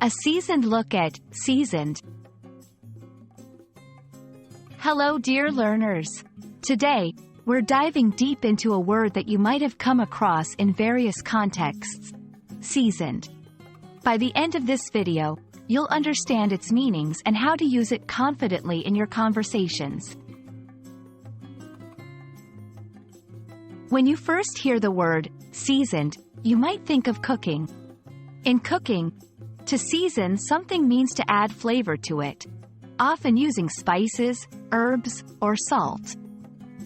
A seasoned look at seasoned. Hello dear learners. Today, we're diving deep into a word that you might have come across in various contexts. Seasoned. By the end of this video, you'll understand its meanings and how to use it confidently in your conversations. When you first hear the word seasoned, you might think of cooking. In cooking, to season something means to add flavor to it, often using spices, herbs, or salt.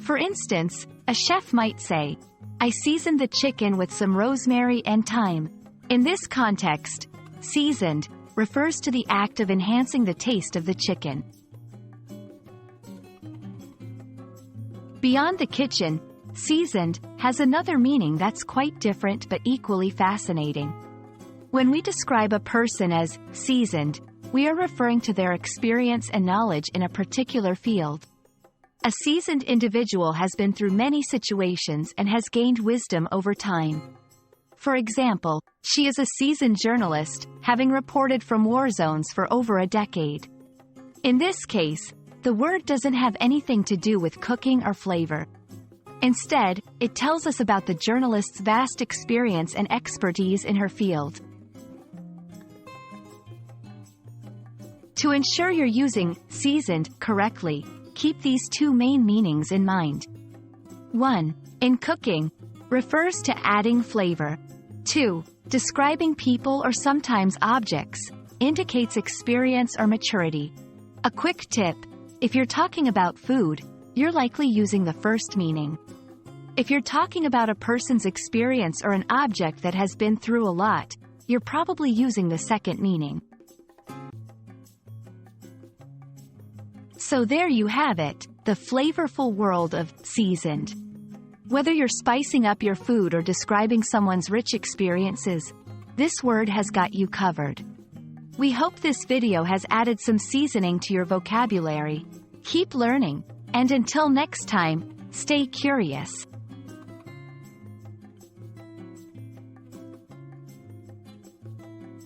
For instance, a chef might say, "I seasoned the chicken with some rosemary and thyme." In this context, seasoned refers to the act of enhancing the taste of the chicken. Beyond the kitchen, seasoned has another meaning that's quite different but equally fascinating. When we describe a person as seasoned, we are referring to their experience and knowledge in a particular field. A seasoned individual has been through many situations and has gained wisdom over time. For example, she is a seasoned journalist, having reported from war zones for over a decade. In this case, the word doesn't have anything to do with cooking or flavor. Instead, it tells us about the journalist's vast experience and expertise in her field. To ensure you're using seasoned correctly, keep these two main meanings in mind. 1. In cooking, refers to adding flavor. 2. Describing people or sometimes objects, indicates experience or maturity. A quick tip: if you're talking about food, you're likely using the first meaning. If you're talking about a person's experience or an object that has been through a lot, you're probably using the second meaning. So there you have it, the flavorful world of seasoned. Whether you're spicing up your food or describing someone's rich experiences, this word has got you covered. We hope this video has added some seasoning to your vocabulary. Keep learning, and until next time, stay curious.